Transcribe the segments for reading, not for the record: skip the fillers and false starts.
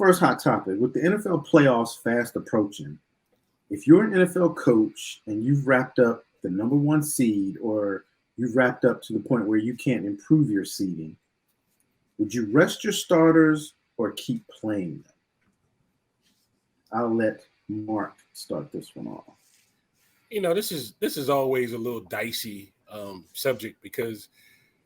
first hot topic. With the NFL playoffs fast approaching, if you're an NFL coach and you've wrapped up the number one seed, or you've wrapped up to the point where you can't improve your seeding, would you rest your starters or keep playing them? I'll let Mark start this one off. This is always a little dicey subject, because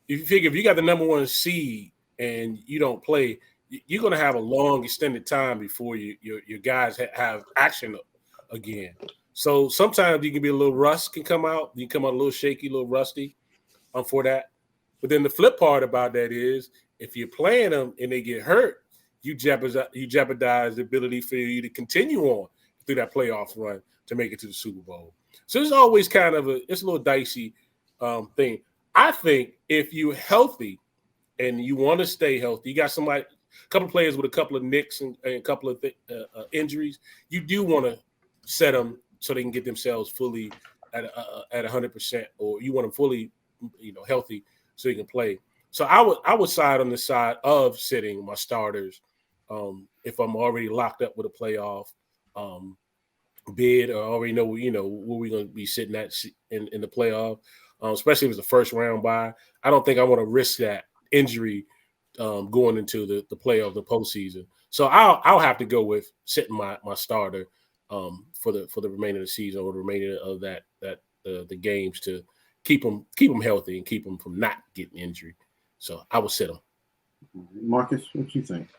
if you figure if you got the number one seed and you don't play, you're going to have a long extended time before your guys have action again. So sometimes you can be a little rust can come out. You come out a little shaky, a little rusty for that. But then the flip part about that is if you're playing them and they get hurt, you jeopardize the ability for you to continue on through that playoff run to make it to the Super Bowl. So it's always kind of it's a little dicey thing. I think if you're healthy and you want to stay healthy, you got a couple of players with a couple of nicks and a couple of injuries, you do want to set them so they can get themselves fully at 100%, or you want them fully, healthy so they can play. So I would side on the side of sitting my starters if I'm already locked up with a playoff bid, or already know where we're going to be sitting at in the playoff, especially if it's the first round bye. I don't think I want to risk that injury going into the playoff, the postseason. So I'll have to go with sitting my starter for the remainder of the season, or the remainder of the games, to keep them healthy and keep them from not getting injured. So I will sit them. Marcus, what you think?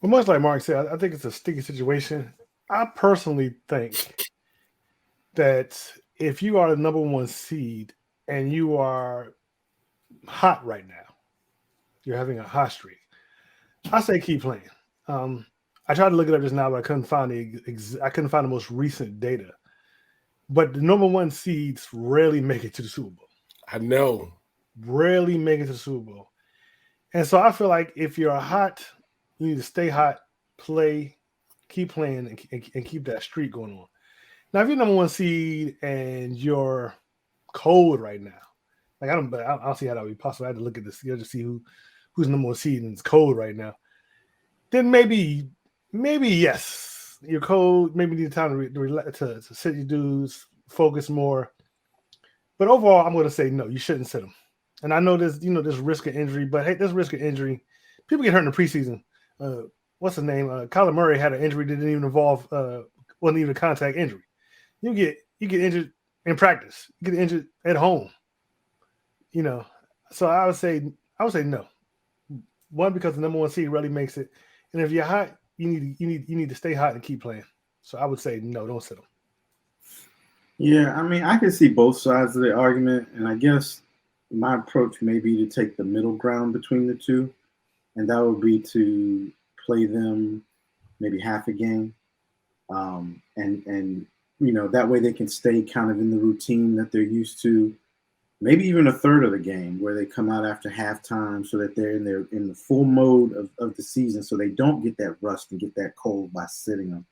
Well, much like Mark said, I think it's a sticky situation. I personally think that if you are the number one seed and you are hot right now, you're having a hot streak, I say keep playing. I tried to look it up just now, but I couldn't find the most recent data. But the number one seeds rarely make it to the Super Bowl. I know. Rarely make it to the Super Bowl. And so I feel like if you're hot, you need to stay hot, play, keep playing, and keep that streak going on. Now, if you're number one seed and you're cold right now, like I don't see how that would be possible. I had to look at this to see who's number one seed and it's cold right now. Then maybe yes, you're cold. Maybe you need time to sit your dudes, focus more. But overall, I'm going to say no. You shouldn't sit them. And I know there's risk of injury, but hey, there's risk of injury. People get hurt in the preseason. What's his name? Kyler Murray had an injury that didn't even involve wasn't even a contact injury. You get injured in practice. You get injured at home. So I would say no. One, because the number one seed really makes it, and if you're hot, you need to stay hot and keep playing. So I would say no, don't sit them. Yeah, I mean, I can see both sides of the argument, and I guess my approach may be to take the middle ground between the two, and that would be to play them maybe half a game, and that way they can stay kind of in the routine that they're used to, maybe even a third of the game where they come out after halftime, so that they're in the full mode of the season, so they don't get that rust and get that cold by sitting them.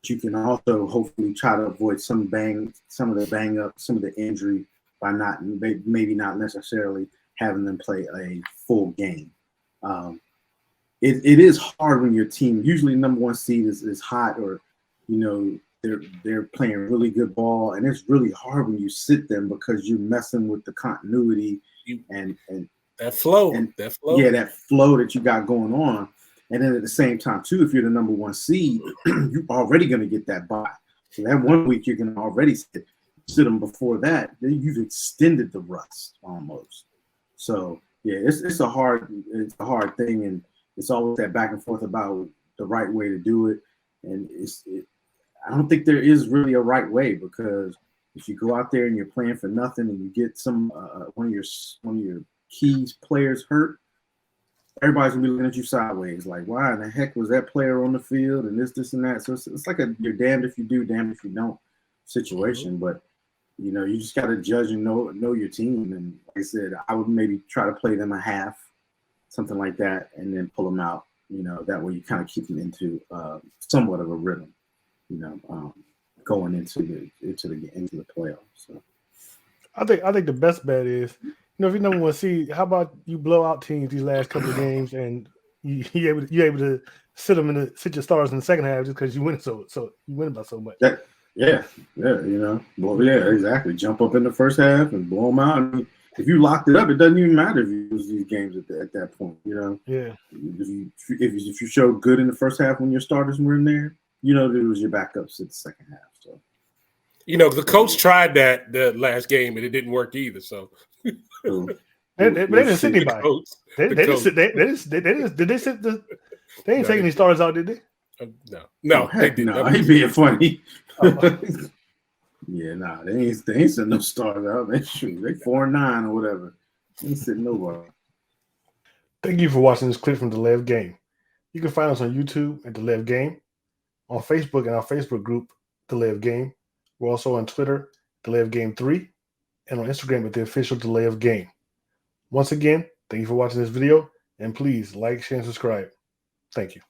But you can also hopefully try to avoid some of the bang up, some of the injury by maybe not necessarily having them play a full game. It is hard when your team, usually number one seed is hot, or they're playing really good ball, and it's really hard when you sit them because you're messing with the continuity and that flow. Yeah, that flow that you got going on. And then at the same time too, if you're the number one seed, you're already going to get that bye. So that 1 week you're going to already sit them before that. Then you've extended the rust almost. So yeah, it's a hard thing, and it's always that back and forth about the right way to do it. And I don't think there is really a right way, because if you go out there and you're playing for nothing and you get one of your key players hurt, everybody's gonna be looking at you sideways, like, why in the heck was that player on the field, and this and that. So it's like you're damned if you do, damned if you don't situation. But you just got to judge and know your team. And like I said, I would maybe try to play them a half, something like that, and then pull them out. That way you kind of keep them into somewhat of a rhythm. Going into the playoffs. So I think the best bet is, if you're number one seed, how about you blow out teams these last couple of games and you able to sit your stars in the second half just because you win so you win by so much. Yeah, well, yeah, exactly. Jump up in the first half and blow them out. I mean, if you locked it up, it doesn't even matter if you lose these games at that point. Yeah. If you showed good in the first half when your starters were in there, it was your backups in the second half. So, the coach tried that the last game and it didn't work either. So, they didn't sit anybody. They didn't sit. They ain't taking these starters out, did they? No, they didn't. No, he being funny. Yeah, they ain't sitting no stars out. They 4-9 or whatever. They ain't sitting nobody. Thank you for watching this clip from The Lev Game. You can find us on YouTube at The Lev Game, on Facebook and our Facebook group, The Lev Game. We're also on Twitter, The Lev Game 3, and on Instagram at the official The Lev Game. Once again, thank you for watching this video, and please like, share, and subscribe. Thank you.